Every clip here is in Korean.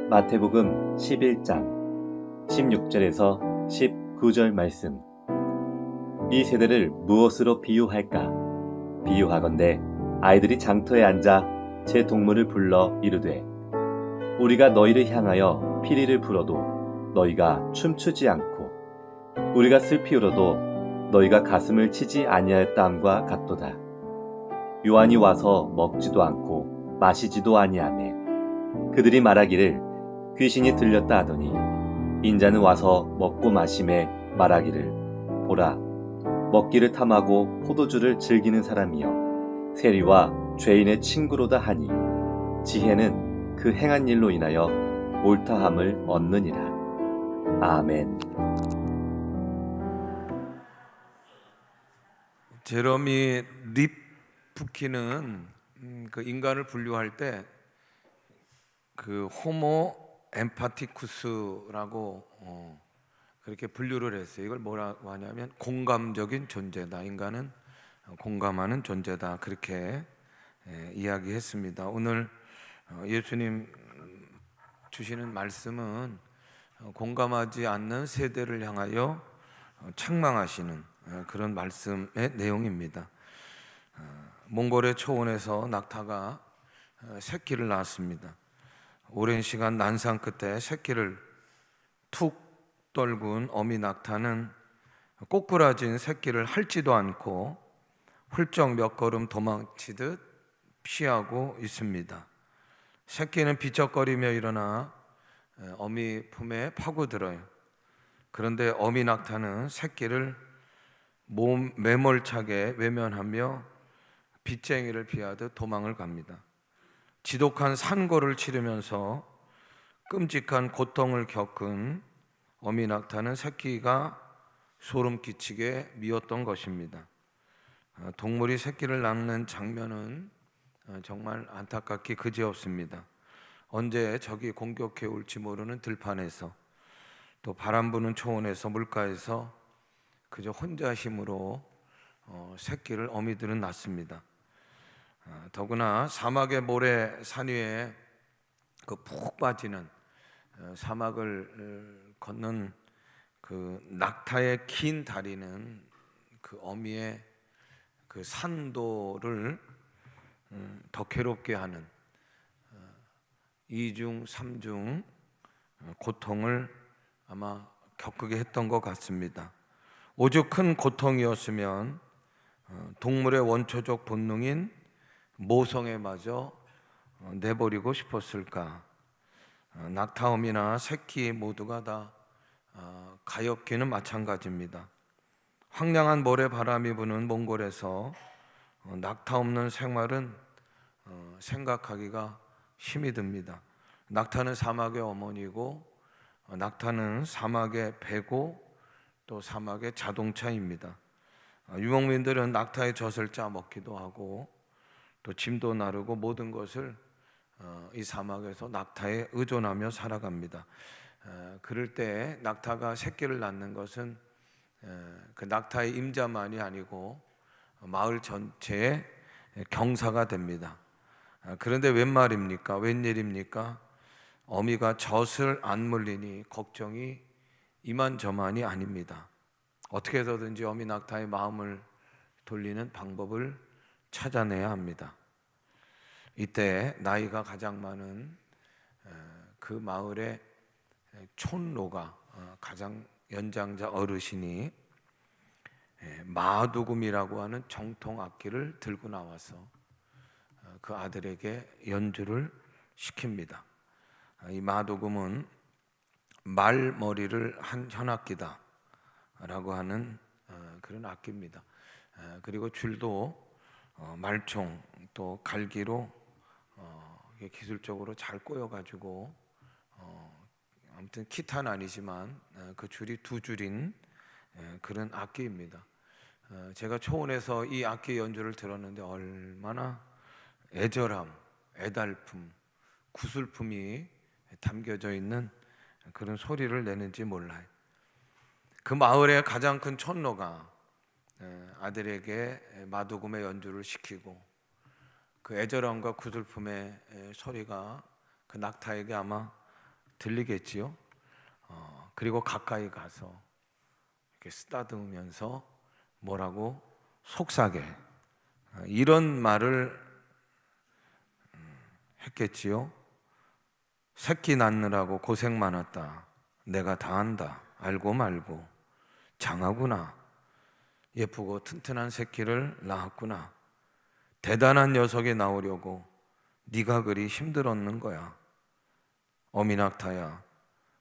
마태복음 11장 16절에서 19절 말씀. 이 세대를 무엇으로 비유할까? 비유하건대 아이들이 장터에 앉아 제 동물을 불러 이르되 우리가 너희를 향하여 피리를 불어도 너희가 춤추지 않고 우리가 슬피 울어도 너희가 가슴을 치지 아니하였다함과 같도다. 요한이 와서 먹지도 않고 마시지도 아니하매 그들이 말하기를 귀신이 들렸다 하더니 인자는 와서 먹고 마심에 말하기를 보라, 먹기를 탐하고 포도주를 즐기는 사람이여 세리와 죄인의 친구로다 하니 지혜는 그 행한 일로 인하여 옳다함을 얻느니라. 아멘. 제러미 립프키는 그 인간을 분류할 때 그 호모 엠파티쿠스라고 그렇게 분류를 했어요. 이걸 뭐라고 하냐면 공감적인 존재다. 인간은 공감하는 존재다. 그렇게 이야기했습니다. 오늘 예수님 주시는 말씀은 공감하지 않는 세대를 향하여 책망하시는 그런 말씀의 내용입니다. 몽골의 초원에서 낙타가 새끼를 낳았습니다. 오랜 시간 난상 끝에 새끼를 툭 떨군 어미 낙타는 꼬꾸라진 새끼를 핥지도 않고 훌쩍 몇 걸음 도망치듯 피하고 있습니다. 새끼는 비쩍거리며 일어나 어미 품에 파고들어요. 그런데 어미 낙타는 새끼를 몸 매몰차게 외면하며 빗쟁이를 피하듯 도망을 갑니다. 지독한 산고를 치르면서 끔찍한 고통을 겪은 어미 낙타는 새끼가 소름 끼치게 미웠던 것입니다. 동물이 새끼를 낳는 장면은 정말 안타깝기 그지없습니다. 언제 적이 공격해 올지 모르는 들판에서 또 바람 부는 초원에서 물가에서 그저 혼자 힘으로 새끼를 어미들은 낳습니다. 더구나 사막의 모래 산 위에 그 푹 빠지는 사막을 걷는 그 낙타의 긴 다리는 그 어미의 그 산도를 더 괴롭게 하는 이중 삼중 고통을 아마 겪게 했던 것 같습니다. 오죽 큰 고통이었으면 동물의 원초적 본능인 모성애마저 내버리고 싶었을까? 낙타어미나 새끼 모두가 다 가엾기는 마찬가지입니다. 황량한 모래바람이 부는 몽골에서 낙타 없는 생활은 생각하기가 힘이 듭니다. 낙타는 사막의 어머니고 낙타는 사막의 배고 또 사막의 자동차입니다. 유목민들은 낙타의 젖을 짜 먹기도 하고 또 짐도 나르고 모든 것을 이 사막에서 낙타에 의존하며 살아갑니다. 그럴 때 낙타가 새끼를 낳는 것은 그 낙타의 임자만이 아니고 마을 전체의 경사가 됩니다. 그런데 웬 말입니까? 웬일입니까? 어미가 젖을 안 물리니 걱정이 이만저만이 아닙니다. 어떻게 해서든지 어미 낙타의 마음을 돌리는 방법을 찾아내야 합니다. 이때 나이가 가장 많은 그 마을의 촌노가 가장 연장자 어르신이 마두금이라고 하는 정통 악기를 들고 나와서 그 아들에게 연주를 시킵니다. 이 마두금은 말머리를 한 현악기다 라고 하는 그런 악기입니다. 그리고 줄도 말총 또 갈기로 기술적으로 잘 꼬여가지고 아무튼 기타는 아니지만 그 줄이 두 줄인 그런 악기입니다. 제가 초원에서 이 악기 연주를 들었는데 얼마나 애절함, 애달픔, 구슬픔이 담겨져 있는 그런 소리를 내는지 몰라요. 그 마을의 가장 큰 촌노가 아들에게 마두금의 연주를 시키고 그 애절함과 구슬픔의 소리가 그 낙타에게 아마 들리겠지요. 그리고 가까이 가서 이렇게 쓰다듬으면서 뭐라고 속삭여 이런 말을 했겠지요. 새끼 낳느라고 고생 많았다. 내가 다 한다. 알고 말고 장하구나. 예쁘고 튼튼한 새끼를 낳았구나. 대단한 녀석이 나오려고 네가 그리 힘들었는 거야. 어미낙타야,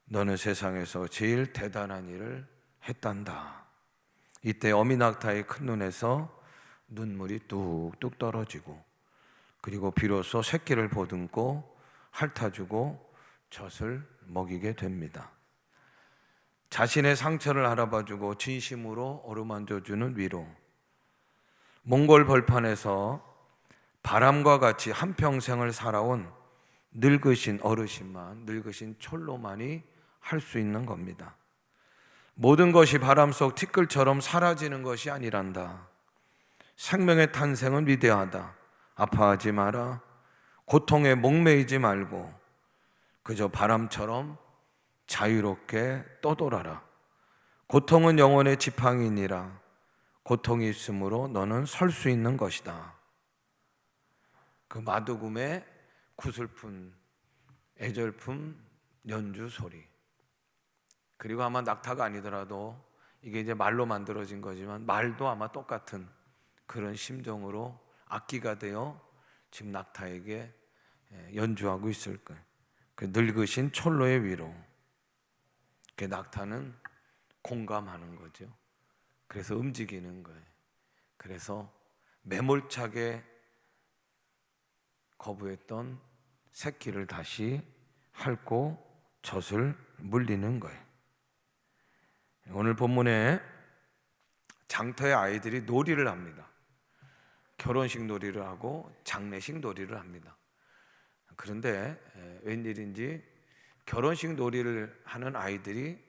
너는 세상에서 제일 대단한 일을 했단다. 이때 어미낙타의 큰 눈에서 눈물이 뚝뚝 떨어지고, 그리고 비로소 새끼를 보듬고 핥아주고 젖을 먹이게 됩니다. 자신의 상처를 알아봐주고 진심으로 어루만져주는 위로. 몽골 벌판에서 바람과 같이 한평생을 살아온 늙으신 어르신만, 늙으신 촐로만이 할 수 있는 겁니다. 모든 것이 바람 속 티끌처럼 사라지는 것이 아니란다. 생명의 탄생은 위대하다. 아파하지 마라. 고통에 목매이지 말고 그저 바람처럼 자유롭게 떠돌아라. 고통은 영혼의 지팡이니라. 고통이 있으므로 너는 설 수 있는 것이다. 그 마두금의 구슬픈 애절품 연주 소리, 그리고 아마 낙타가 아니더라도 이게 이제 말로 만들어진 거지만 말도 아마 똑같은 그런 심정으로 악기가 되어 지금 낙타에게 연주하고 있을 거예요. 그 늙으신 촐로의 위로. 그 낙타는 공감하는 거죠. 그래서 움직이는 거예요. 그래서 매몰차게 거부했던 새끼를 다시 핥고 젖을 물리는 거예요. 오늘 본문에 장터의 아이들이 놀이를 합니다. 결혼식 놀이를 하고 장례식 놀이를 합니다. 그런데 웬일인지 결혼식 놀이를 하는 아이들이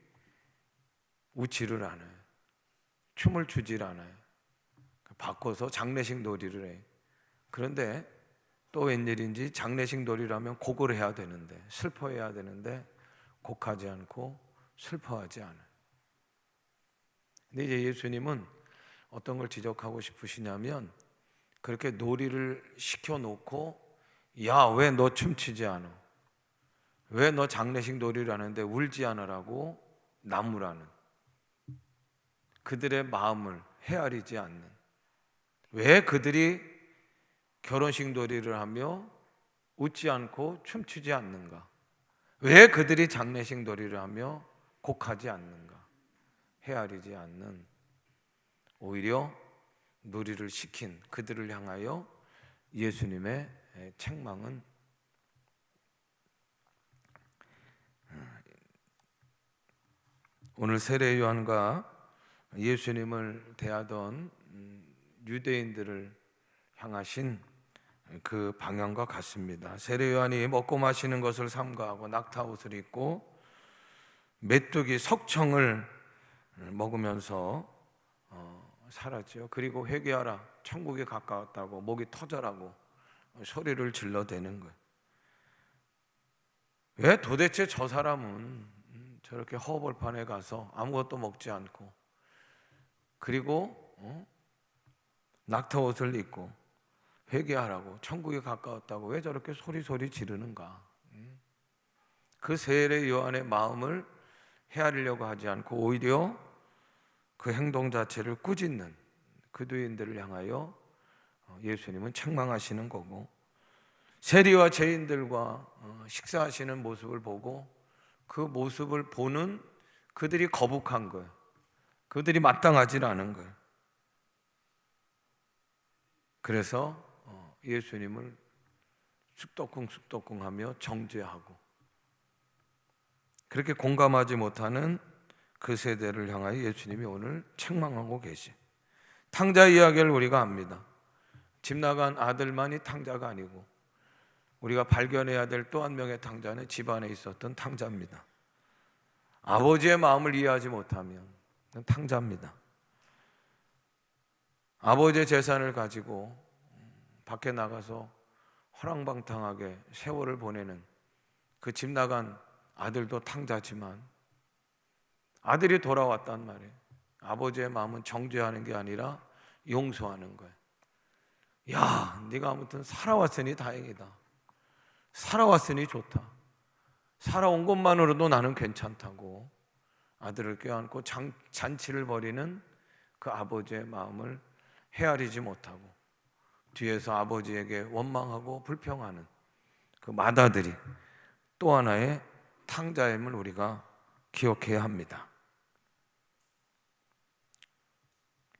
웃지를 않아요. 춤을 추질 않아요. 바꿔서 장례식 놀이를 해요. 그런데 또 웬일인지 장례식 놀이를 하면 곡을 해야 되는데, 슬퍼해야 되는데 곡하지 않고 슬퍼하지 않아요. 근데 이제 예수님은 어떤 걸 지적하고 싶으시냐면, 그렇게 놀이를 시켜놓고 야, 왜 너 춤추지 않아? 왜 너 장례식 놀이를 하는데 울지 않으라고 나무라는, 그들의 마음을 헤아리지 않는, 왜 그들이 결혼식 놀이를 하며 웃지 않고 춤추지 않는가? 왜 그들이 장례식 놀이를 하며 곡하지 않는가? 헤아리지 않는, 오히려 놀이를 시킨 그들을 향하여 예수님의 책망은 오늘 세례 요한과 예수님을 대하던 유대인들을 향하신 그 방향과 같습니다. 세례 요한이 먹고 마시는 것을 삼가하고 낙타 옷을 입고 메뚜기 석청을 먹으면서 살았죠. 그리고 회개하라, 천국에 가까웠다고, 목이 터져라고 소리를 질러대는 거예요. 왜 도대체 저 사람은 저렇게 허벌판에 가서 아무것도 먹지 않고, 그리고 낙타 옷을 입고 회개하라고, 천국에 가까웠다고 왜 저렇게 소리 지르는가? 그 세례 요한의 마음을 헤아리려고 하지 않고 오히려 그 행동 자체를 꾸짖는 그 유대인들을 향하여 예수님은 책망하시는 거고, 세리와 죄인들과 식사하시는 모습을 보고 그 모습을 보는 그들이 거북한 거예요. 그들이 마땅하지 않은 거예요. 그래서 예수님을 쑥덕쿵 하며 정죄하고, 그렇게 공감하지 못하는 그 세대를 향하여 예수님이 오늘 책망하고 계시. 탕자 이야기를 우리가 압니다. 집 나간 아들만이 탕자가 아니고 우리가 발견해야 될 또 한 명의 탕자는 집안에 있었던 탕자입니다. 아버지의 마음을 이해하지 못하면 탕자입니다. 아버지의 재산을 가지고 밖에 나가서 허랑방탕하게 세월을 보내는 그 집 나간 아들도 탕자지만 아들이 돌아왔단 말이에요. 아버지의 마음은 정죄하는 게 아니라 용서하는 거예요. 야, 네가 아무튼 살아왔으니 다행이다. 살아왔으니 좋다. 살아온 것만으로도 나는 괜찮다고 아들을 껴안고 잔치를 벌이는 그 아버지의 마음을 헤아리지 못하고 뒤에서 아버지에게 원망하고 불평하는 그 맏아들이 또 하나의 탕자임을 우리가 기억해야 합니다.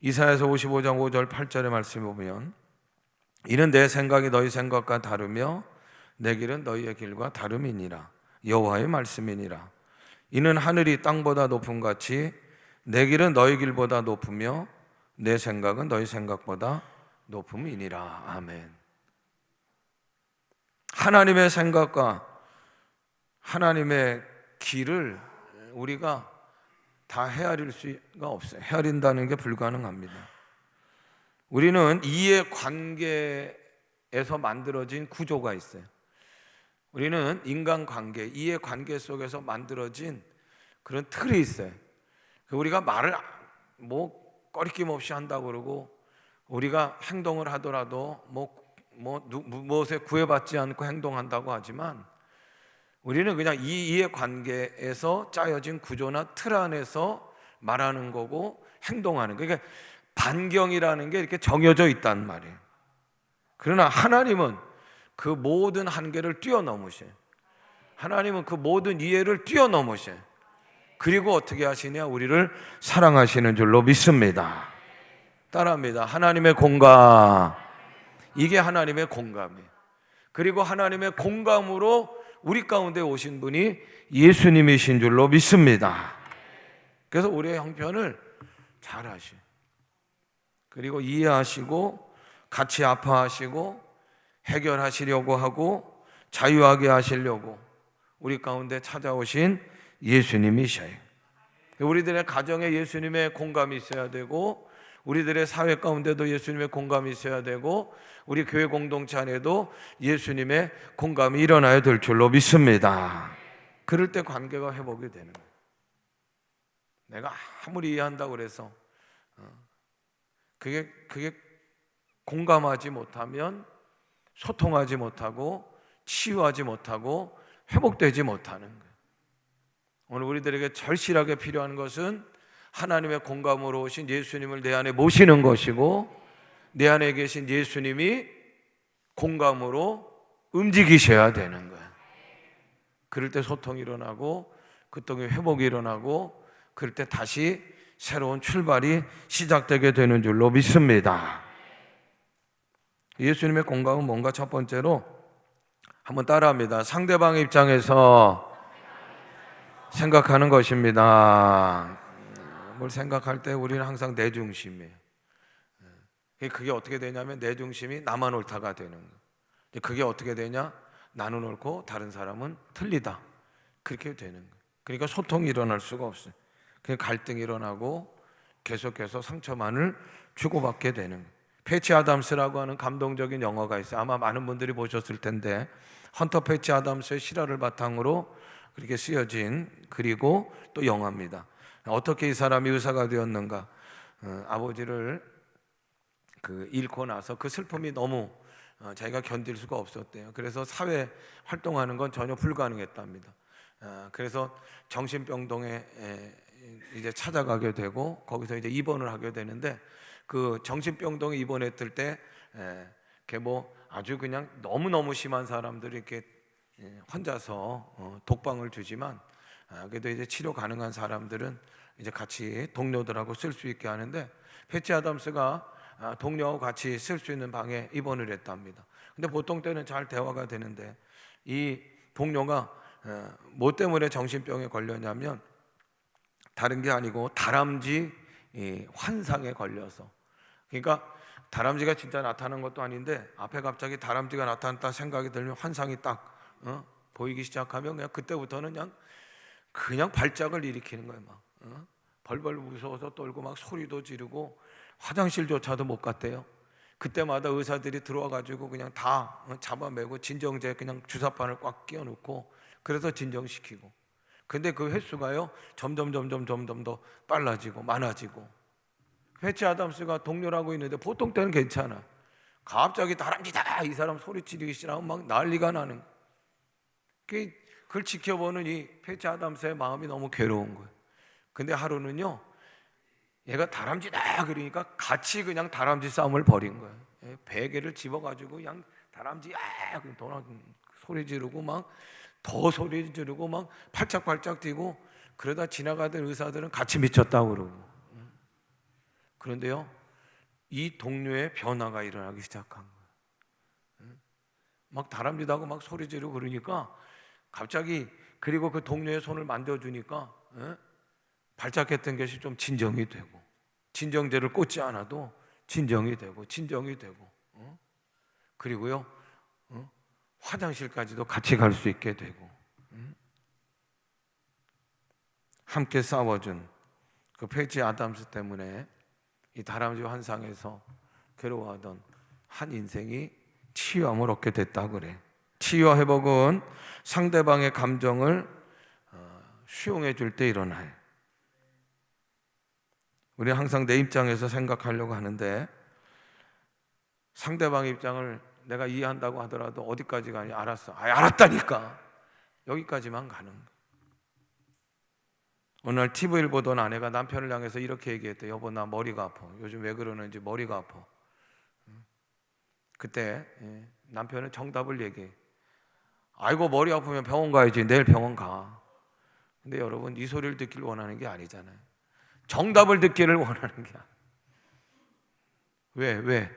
이사야서 55장 5절 8절의 말씀을 보면 이는 내 생각이 너희 생각과 다르며 내 길은 너희의 길과 다름이니라. 여호와의 말씀이니라. 이는 하늘이 땅보다 높음 같이 내 길은 너희 길보다 높으며 내 생각은 너희 생각보다 높음이니라. 아멘. 하나님의 생각과 하나님의 길을 우리가 다 헤아릴 수가 없어요. 헤아린다는 게 불가능합니다. 우리는 이해 관계에서 만들어진 구조가 있어요. 우리는 인간관계, 이해관계 속에서 만들어진 그런 틀이 있어요. 우리가 말을 꺼리낌 없이 한다고 그러고 우리가 행동을 하더라도 무엇에 구애받지 않고 행동한다고 하지만 우리는 그냥 이 이해관계에서 짜여진 구조나 틀 안에서 말하는 거고 행동하는 거예요. 그러니까 반경이라는 게 이렇게 정해져 있단 말이에요. 그러나 하나님은 그 모든 한계를 뛰어넘으셔요. 하나님은 그 모든 이해를 뛰어넘으셔요. 그리고 어떻게 하시냐? 우리를 사랑하시는 줄로 믿습니다. 따라합니다. 하나님의 공감. 이게 하나님의 공감이에요. 그리고 하나님의 공감으로 우리 가운데 오신 분이 예수님이신 줄로 믿습니다. 그래서 우리의 형편을 잘 아셔요. 그리고 이해하시고 같이 아파하시고 해결하시려고 하고 자유하게 하시려고 우리 가운데 찾아오신 예수님이셔요. 우리들의 가정에 예수님의 공감이 있어야 되고 우리들의 사회 가운데도 예수님의 공감이 있어야 되고 우리 교회 공동체 안에도 예수님의 공감이 일어나야 될 줄로 믿습니다. 그럴 때 관계가 회복이 되는 거예요. 내가 아무리 이해한다고 그래서 그게 공감하지 못하면 소통하지 못하고 치유하지 못하고 회복되지 못하는 거예요. 오늘 우리들에게 절실하게 필요한 것은 하나님의 공감으로 오신 예수님을 내 안에 모시는 것이고 내 안에 계신 예수님이 공감으로 움직이셔야 되는 거예요. 그럴 때 소통이 일어나고 그때 회복이 일어나고 그럴 때 다시 새로운 출발이 시작되게 되는 줄로 믿습니다. 예수님의 공감은 뭔가? 첫 번째로 한번 따라합니다. 상대방의 입장에서 생각하는 것입니다. 뭘 생각할 때 우리는 항상 내 중심이에요. 그게 어떻게 되냐면 내 중심이 나만 옳다가 되는 거예요. 그게 어떻게 되냐? 나는 옳고 다른 사람은 틀리다. 그렇게 되는 거예요. 그러니까 소통이 일어날 수가 없어요. 갈등이 일어나고 계속해서 상처만을 주고받게 되는 거예요. 패치 아담스라고 하는 감동적인 영화가 있어요. 아마 많은 분들이 보셨을 텐데 헌터 패치 아담스의 실화를 바탕으로 그렇게 쓰여진 그리고 또 영화입니다. 어떻게 이 사람이 의사가 되었는가? 아버지를 잃고 나서 그 슬픔이 너무 자기가 견딜 수가 없었대요. 그래서 사회 활동하는 건 전혀 불가능했답니다. 그래서 정신병동에 이제 찾아가게 되고 거기서 이제 입원을 하게 되는데 그 정신병동에 입원했을 때 아주 그냥 너무너무 심한 사람들이 이렇게 혼자서 독방을 주지만 그래도 이제 치료 가능한 사람들은 이제 같이 동료들하고 쓸 수 있게 하는데 패치 아담스가 동료하고 같이 쓸 수 있는 방에 입원을 했답니다. 근데 보통 때는 잘 대화가 되는데 이 동료가 뭐 때문에 정신병에 걸렸냐면 다른 게 아니고 다람쥐 환상에 걸려서, 그러니까 다람쥐가 진짜 나타난 것도 아닌데 앞에 갑자기 다람쥐가 나타났다 생각이 들면 환상이 딱 보이기 시작하면 그냥 그때부터는 그냥 발작을 일으키는 거예요. 막 벌벌 무서워서 떨고 막 소리도 지르고 화장실조차도 못 갔대요. 그때마다 의사들이 들어와 가지고 그냥 다 잡아매고 진정제 그냥 주사바늘 꽉 끼워 놓고 그래서 진정시키고 근데 그 횟수가요 점점 더 빨라지고 많아지고. 패치 아담스가 동료라고 있는데 보통 때는 괜찮아. 갑자기 다람쥐다 이 사람 소리치기 시작하면 막 난리가 나는 거예요. 그걸 지켜보는 이 패치 아담스의 마음이 너무 괴로운 거예요. 근데 하루는요 얘가 다람쥐다 그러니까 같이 그냥 다람쥐 싸움을 벌인 거예요. 베개를 집어가지고 그냥 다람쥐 소리 지르고 막 더 소리 지르고 막 팔짝팔짝 뛰고, 그러다 지나가던 의사들은 같이 미쳤다고 그러고. 그런데요 이 동료의 변화가 일어나기 시작한 거예요. 막 다람쥐다고 막 소리 지르고 그러니까 갑자기, 그리고 그 동료의 손을 만져주니까 발작했던 것이 좀 진정이 되고, 진정제를 꽂지 않아도 진정이 되고 그리고요 화장실까지도 같이 갈 수 있게 되고, 함께 싸워준 그 패치 아담스 때문에 이 다람쥐 환상에서 괴로워하던 한 인생이 치유함을 얻게 됐다 그래. 치유와 회복은 상대방의 감정을 수용해 줄 때 일어나요. 우리 항상 내 입장에서 생각하려고 하는데, 상대방의 입장을 내가 이해한다고 하더라도 어디까지 가냐? 알았어. 알았다니까. 여기까지만 가는 거야. 오늘 TV를 보던 아내가 남편을 향해서 이렇게 얘기했대. 여보, 나 머리가 아파. 요즘 왜 그러는지 머리가 아파. 그때 남편은 정답을 얘기해. 아이고, 머리 아프면 병원 가야지. 내일 병원 가. 근데 여러분, 이 소리를 듣기를 원하는 게 아니잖아요. 정답을 듣기를 원하는 게 아니야.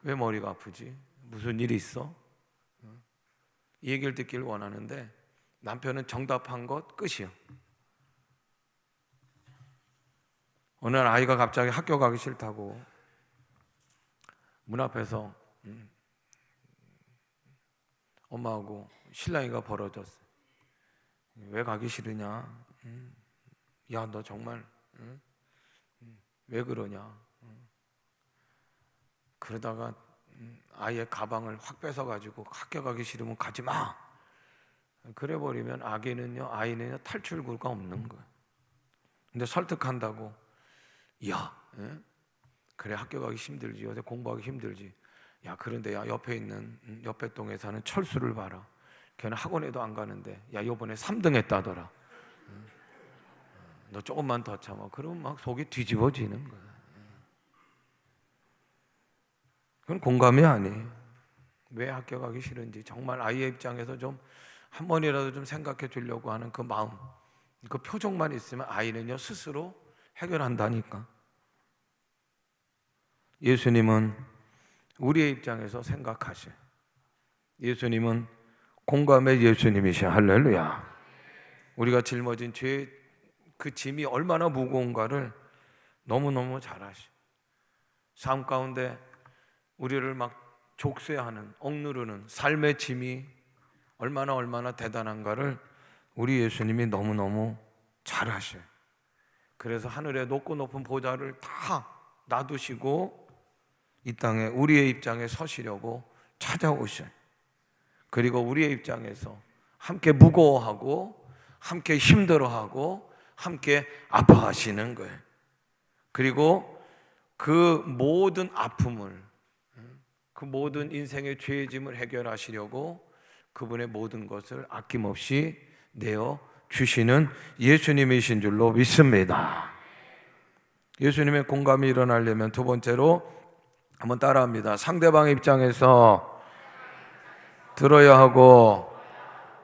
왜 머리가 아프지? 무슨 일이 있어? 이 얘기를 듣기를 원하는데 남편은 정답한 것 끝이요. 어느 날 아이가 갑자기 학교 가기 싫다고 문 앞에서 엄마하고 신랑이가 벌어졌어. 왜 가기 싫으냐? 야, 너 정말 왜 그러냐? 그러다가 아이의 가방을 확 뺏어가지고 학교 가기 싫으면 가지 마. 그래 버리면 아이는요 탈출구가 없는 거예요. 근데 설득한다고, 야, 그래 학교 가기 힘들지, 요새 공부하기 힘들지. 야, 그런데 야, 옆에 동에 사는 철수를 봐라. 걔는 학원에도 안 가는데 야, 요번에 3등 했다더라. 너 조금만 더 참아. 그러면 막 속이 뒤집어지는 거야. 그건 공감이 아니에요. 왜 학교 가기 싫은지 정말 아이의 입장에서 좀 한 번이라도 좀 생각해 주려고 하는 그 마음, 그 표정만 있으면 아이는요 스스로 해결한다니까. 예수님은 우리의 입장에서 생각하셔. 예수님은 공감의 예수님이셔. 할렐루야. 우리가 짊어진 죄의 그 짐이 얼마나 무거운가를 너무너무 잘 아셔. 삶 가운데 우리를 막 족쇄하는, 억누르는 삶의 짐이 얼마나 대단한가를 우리 예수님이 너무너무 잘 아셔요. 그래서 하늘의 높은 보좌를 다 놔두시고 이 땅에 우리의 입장에 서시려고 찾아오셔요. 그리고 우리의 입장에서 함께 무거워하고 함께 힘들어하고 함께 아파하시는 거예요. 그리고 그 모든 아픔을, 그 모든 인생의 죄의 짐을 해결하시려고 그분의 모든 것을 아낌없이 내어 주시는 예수님이신 줄로 믿습니다. 예수님의 공감이 일어나려면 두 번째로 한번 따라합니다. 상대방의 입장에서 들어야 하고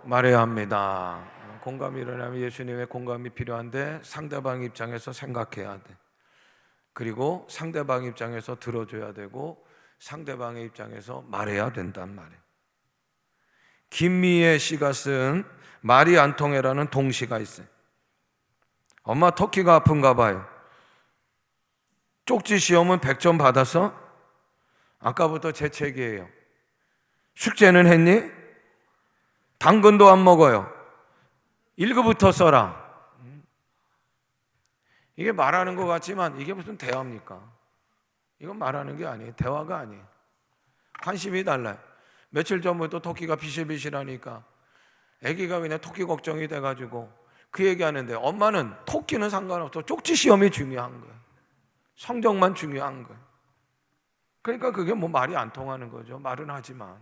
말해야 합니다. 공감이 일어나면 예수님의 공감이 필요한데 상대방의 입장에서 생각해야 돼. 그리고 상대방의 입장에서 들어줘야 되고 상대방의 입장에서 말해야 된단 말이에요. 김미애 씨가 쓴 말이 안 통해라는 동시가 있어요. 엄마 토끼가 아픈가 봐요. 쪽지 시험은 100점 받았어? 아까부터 제 책이에요. 숙제는 했니? 당근도 안 먹어요. 1급부터 써라. 이게 말하는 것 같지만 이게 무슨 대화입니까? 이건 말하는 게 아니에요. 대화가 아니에요. 관심이 달라요. 며칠 전부터 토끼가 비실비실하니까 아기가 그냥 토끼 걱정이 돼가지고 그 얘기하는데 엄마는 토끼는 상관없어. 쪽지 시험이 중요한 거예요. 성적만 중요한 거예요. 그러니까 그게 뭐 말이 안 통하는 거죠. 말은 하지만.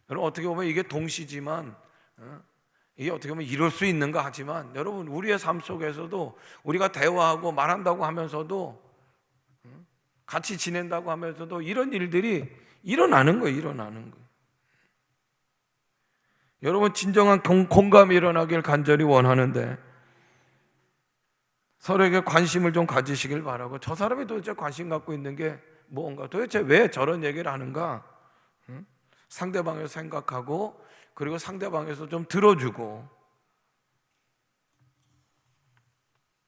여러분 어떻게 보면 이게 동시지만 이게 어떻게 보면 이럴 수 있는가 하지만 여러분 우리의 삶 속에서도 우리가 대화하고 말한다고 하면서도 같이 지낸다고 하면서도 이런 일들이 일어나는 거예요. 일어나는 거예요. 여러분 진정한 공감이 일어나길 간절히 원하는데 서로에게 관심을 좀 가지시길 바라고, 저 사람이 도대체 관심 갖고 있는 게 뭔가, 도대체 왜 저런 얘기를 하는가, 상대방을 생각하고 그리고 상대방에서 좀 들어주고.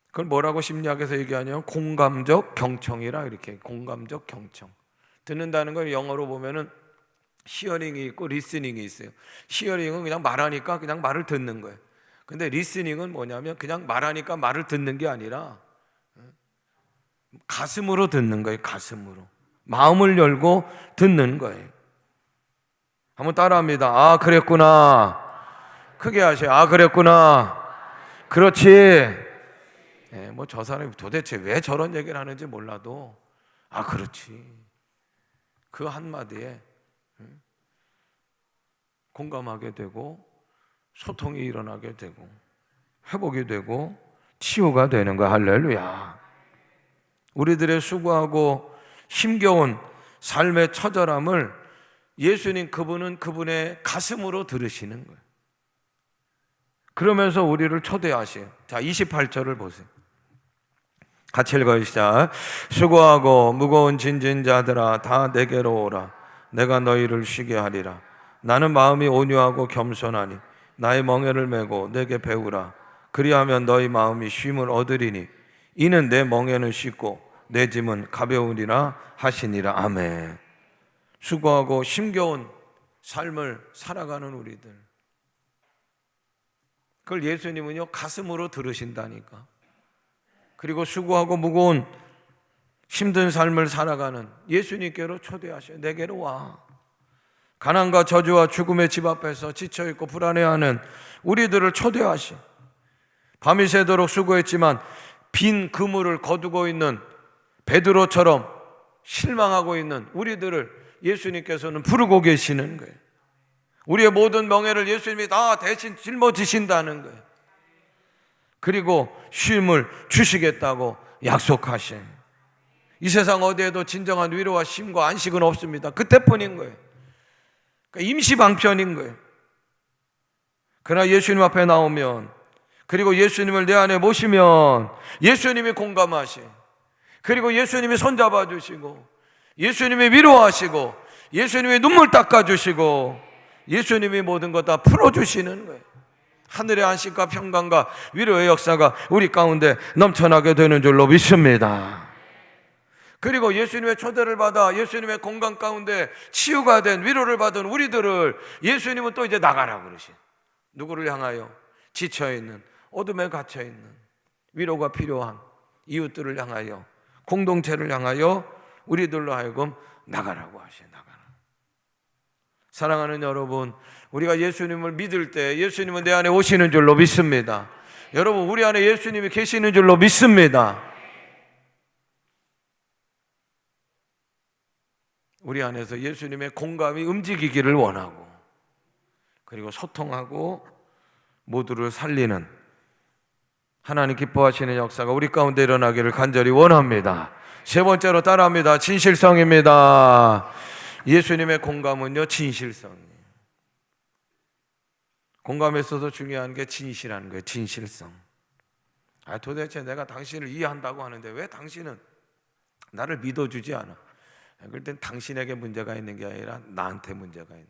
그걸 뭐라고 심리학에서 얘기하냐면 공감적 경청이라, 이렇게 공감적 경청. 듣는다는 걸 영어로 보면은 히어링이 있고 리스닝이 있어요. 히어링은 그냥 말하니까 그냥 말을 듣는 거예요. 근데 리스닝은 뭐냐면 그냥 말하니까 말을 듣는 게 아니라 가슴으로 듣는 거예요. 가슴으로. 마음을 열고 듣는 거예요. 한번 따라합니다. 아, 그랬구나. 크게 하세요. 아, 그랬구나. 그렇지. 뭐 저 사람이 도대체 왜 저런 얘기를 하는지 몰라도 아, 그렇지. 그 한마디에 공감하게 되고 소통이 일어나게 되고 회복이 되고 치유가 되는 거야. 할렐루야. 우리들의 수고하고 힘겨운 삶의 처절함을 예수님 그분은 그분의 가슴으로 들으시는 거예요. 그러면서 우리를 초대하세요. 자, 28절을 보세요. 같이 읽어요. 시작. 수고하고 무거운 짐진 자들아 다 내게로 오라. 내가 너희를 쉬게 하리라. 나는 마음이 온유하고 겸손하니 나의 멍에를 메고 내게 배우라. 그리하면 너희 마음이 쉼을 얻으리니 이는 내 멍에는 쉽고 내 짐은 가벼우니라 하시니라. 아멘. 수고하고 힘겨운 삶을 살아가는 우리들, 그걸 예수님은요 가슴으로 들으신다니까. 그리고 수고하고 무거운 힘든 삶을 살아가는 예수님께로 초대하셔요. 내게로 와. 가난과 저주와 죽음의 집 앞에서 지쳐있고 불안해하는 우리들을 초대하시. 밤이 새도록 수고했지만 빈 그물을 거두고 있는 베드로처럼 실망하고 있는 우리들을 예수님께서는 부르고 계시는 거예요. 우리의 모든 멍에를 예수님이 다 대신 짊어지신다는 거예요. 그리고 쉼을 주시겠다고 약속하신. 이 세상 어디에도 진정한 위로와 쉼과 안식은 없습니다. 그때뿐인 거예요. 그러니까 임시방편인 거예요. 그러나 예수님 앞에 나오면, 그리고 예수님을 내 안에 모시면 예수님이 공감하시, 그리고 예수님이 손잡아 주시고 예수님이 위로하시고 예수님이 눈물 닦아주시고 예수님이 모든 것 다 풀어주시는 거예요. 하늘의 안식과 평강과 위로의 역사가 우리 가운데 넘쳐나게 되는 줄로 믿습니다. 그리고 예수님의 초대를 받아 예수님의 공간 가운데 치유가 된, 위로를 받은 우리들을 예수님은 또 이제 나가라고 그러신. 누구를 향하여? 지쳐있는, 어둠에 갇혀있는, 위로가 필요한 이웃들을 향하여, 공동체를 향하여 우리들로 하여금 나가라고 하셔. 나가라. 사랑하는 여러분, 우리가 예수님을 믿을 때 예수님은 내 안에 오시는 줄로 믿습니다. 여러분, 우리 안에 예수님이 계시는 줄로 믿습니다. 우리 안에서 예수님의 공감이 움직이기를 원하고, 그리고 소통하고 모두를 살리는 하나님 기뻐하시는 역사가 우리 가운데 일어나기를 간절히 원합니다. 세 번째로 따라합니다. 진실성입니다. 예수님의 공감은요 진실성이에요. 공감에서도 중요한 게 진실한 거예요. 진실성. 도대체 내가 당신을 이해한다고 하는데 왜 당신은 나를 믿어주지 않아? 그럴 땐 당신에게 문제가 있는 게 아니라 나한테 문제가 있는.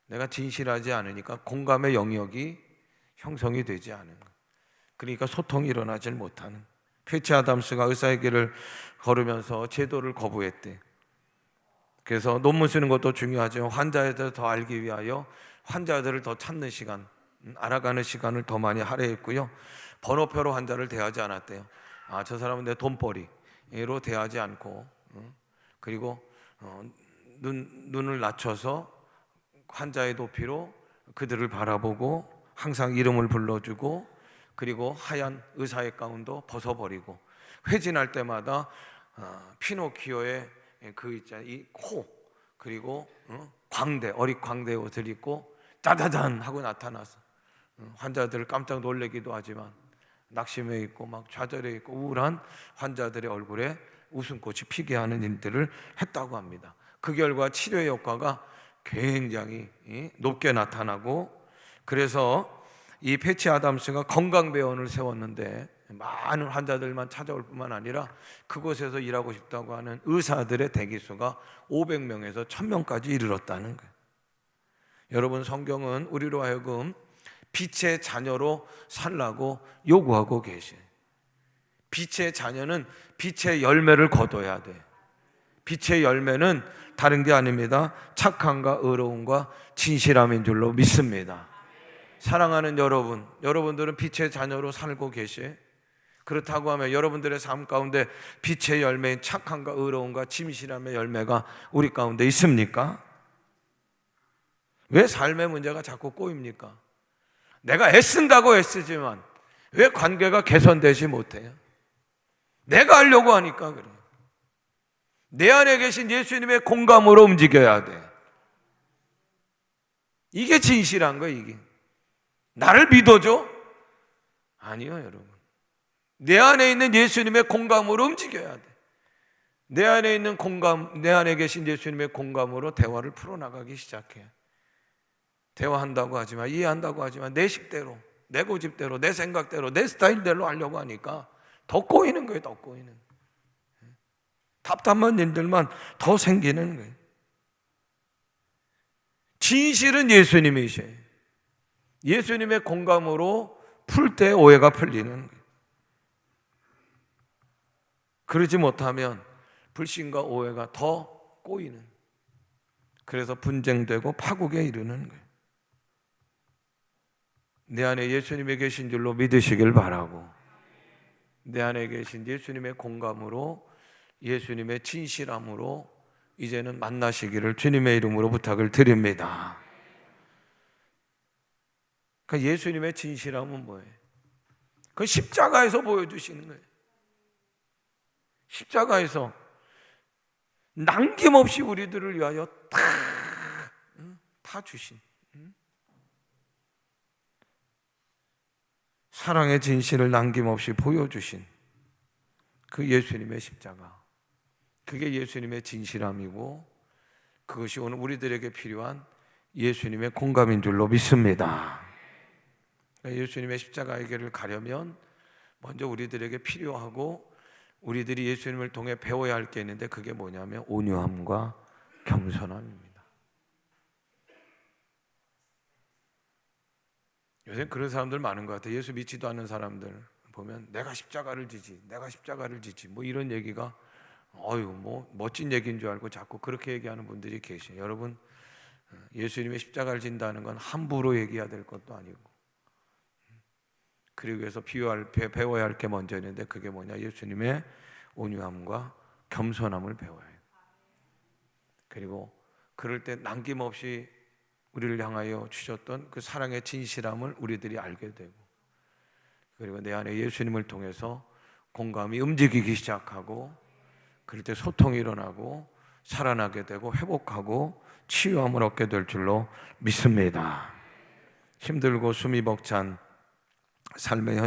내가 진실하지 않으니까 공감의 영역이 형성이 되지 않은 거예요. 그러니까 소통이 일어나질 못하는. 패치 아담스가 의사의 길을 걸으면서 제도를 거부했대. 그래서 논문 쓰는 것도 중요하지만 환자에 대해서 더 알기 위하여 환자들을 더 찾는 시간, 알아가는 시간을 더 많이 할애했고요. 번호표로 환자를 대하지 않았대요. 저 사람은 내 돈벌이로 대하지 않고, 그리고 눈을 낮춰서 환자의 높이로 그들을 바라보고 항상 이름을 불러주고, 그리고 하얀 의사의 가운도 벗어버리고, 회진할 때마다 피노키오의 그 있잖아요, 이 코, 그리고 광대, 어릿 광대 옷을 입고 짜자잔 하고 나타나서 환자들을 깜짝 놀래기도 하지만 낙심해 있고 막 좌절해 있고 우울한 환자들의 얼굴에 웃음꽃이 피게 하는 일들을 했다고 합니다. 그 결과 치료의 효과가 굉장히 높게 나타나고, 그래서 이 패치 아담스가 건강배원을 세웠는데 많은 환자들만 찾아올 뿐만 아니라 그곳에서 일하고 싶다고 하는 의사들의 대기수가 500명에서 1000명까지 이르렀다는 거예요. 여러분, 성경은 우리로 하여금 빛의 자녀로 살라고 요구하고 계셔요. 빛의 자녀는 빛의 열매를 거둬야 돼. 빛의 열매는 다른 게 아닙니다. 착함과 의로움과 진실함인 줄로 믿습니다. 사랑하는 여러분, 여러분들은 빛의 자녀로 살고 계시요. 그렇다고 하면 여러분들의 삶 가운데 빛의 열매인 착함과 의로움과 진실함의 열매가 우리 가운데 있습니까? 왜 삶의 문제가 자꾸 꼬입니까? 내가 애쓴다고 애쓰지만 왜 관계가 개선되지 못해요? 내가 하려고 하니까 그래요. 내 안에 계신 예수님의 공감으로 움직여야 돼. 이게 진실한 거예요. 이게 나를 믿어줘? 아니요, 여러분. 내 안에 있는 예수님의 공감으로 움직여야 돼. 내 안에 있는 공감, 내 안에 계신 예수님의 공감으로 대화를 풀어나가기 시작해. 대화한다고 하지만, 이해한다고 하지만 내 식대로, 내 고집대로, 내 생각대로, 내 스타일대로 하려고 하니까 더 꼬이는 거예요. 더 꼬이는 거예요. 답답한 일들만 더 생기는 거예요. 진실은 예수님이셔요. 예수님의 공감으로 풀 때 오해가 풀리는 거예요. 그러지 못하면 불신과 오해가 더 꼬이는, 그래서 분쟁되고 파국에 이르는 거예요. 내 안에 예수님이 계신 줄로 믿으시길 바라고, 내 안에 계신 예수님의 공감으로, 예수님의 진실함으로 이제는 만나시기를 주님의 이름으로 부탁을 드립니다. 그러니까 예수님의 진실함은 뭐예요? 그 십자가에서 보여주시는 거예요. 십자가에서 남김없이 우리들을 위하여 다 주신 사랑의 진실을 남김없이 보여주신 그 예수님의 십자가, 그게 예수님의 진실함이고, 그것이 오늘 우리들에게 필요한 예수님의 공감인 줄로 믿습니다. 예수님의 십자가의 길을 가려면 먼저 우리들에게 필요하고 우리들이 예수님을 통해 배워야 할 게 있는데, 그게 뭐냐면 온유함과 겸손함입니다. 요새 그런 사람들 많은 것 같아요. 예수 믿지도 않는 사람들 보면 내가 십자가를 지지, 내가 십자가를 지지, 뭐 이런 얘기가 뭐 멋진 얘기인 줄 알고 자꾸 그렇게 얘기하는 분들이 계셔요. 여러분, 예수님의 십자가를 진다는 건 함부로 얘기해야 될 것도 아니고, 그리고 해서 배워야 할 게 먼저 있는데, 그게 뭐냐? 예수님의 온유함과 겸손함을 배워야 해요. 그리고 그럴 때 남김없이 우리를 향하여 주셨던 그 사랑의 진실함을 우리들이 알게 되고, 그리고 내 안에 예수님을 통해서 공감이 움직이기 시작하고, 그럴 때 소통이 일어나고 살아나게 되고 회복하고 치유함을 얻게 될 줄로 믿습니다. 힘들고 숨이 벅찬 삶의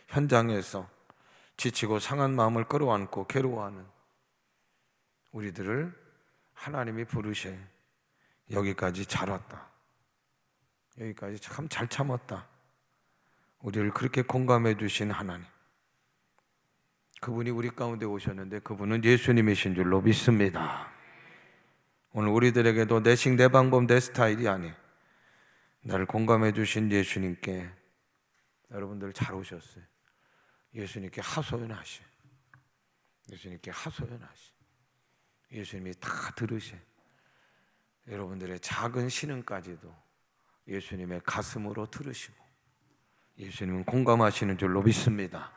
현장에서 지치고 상한 마음을 끌어안고 괴로워하는 우리들을 하나님이 부르셔. 여기까지 잘 왔다. 여기까지 참 잘 참았다. 우리를 그렇게 공감해 주신 하나님, 그분이 우리 가운데 오셨는데 그분은 예수님이신 줄로 믿습니다. 오늘 우리들에게도 내 식, 내 방법, 내 스타일이 아닌 나를 공감해 주신 예수님께 여러분들 잘 오셨어요. 예수님께 하소연하시. 예수님께 하소연하시. 예수님이 다 들으셔. 여러분들의 작은 신음까지도 예수님의 가슴으로 들으시고 예수님은 공감하시는 줄로 믿습니다.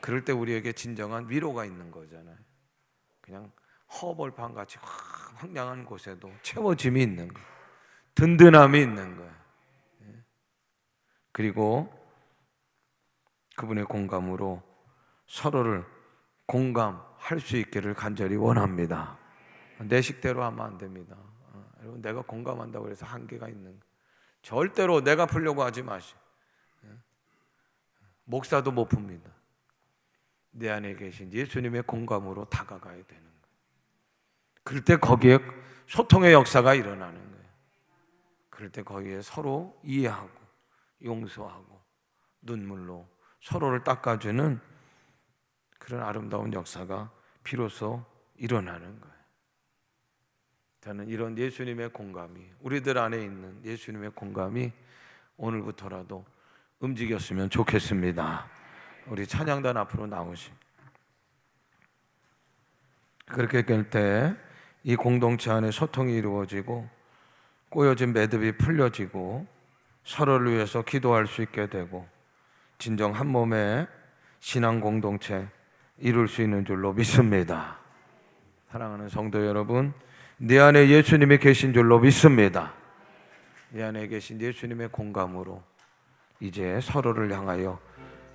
그럴 때 우리에게 진정한 위로가 있는 거잖아요. 그냥 허벌판같이 황량한 곳에도 채워짐이 있는 거예요. 든든함이 있는 거예요. 그리고 그분의 공감으로 서로를 공감할 수 있기를 간절히 원합니다. 내 식대로 하면 안 됩니다. 여러분, 내가 공감한다고 해서 한계가 있는 거. 절대로 내가 풀려고 하지 마시. 목사도 못 풉니다. 내 안에 계신 예수님의 공감으로 다가가야 되는 거예요. 그럴 때 거기에 소통의 역사가 일어나는 거예요. 그럴 때 거기에 서로 이해하고 용서하고 눈물로 서로를 닦아주는 그런 아름다운 역사가 비로소 일어나는 거예요. 저는 이런 예수님의 공감이, 우리들 안에 있는 예수님의 공감이 오늘부터라도 움직였으면 좋겠습니다. 우리 찬양단 앞으로 나오시. 그렇게 될 때 이 공동체 안에 소통이 이루어지고 꼬여진 매듭이 풀려지고 서로를 위해서 기도할 수 있게 되고 진정 한 몸의 신앙 공동체 이룰 수 있는 줄로 믿습니다. 사랑하는 성도 여러분, 내 안에 예수님이 계신 줄로 믿습니다. 내 안에 계신 예수님의 공감으로 이제 서로를 향하여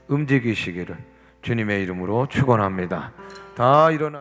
움직이시기를 주님의 이름으로 축원합니다. 다 일어나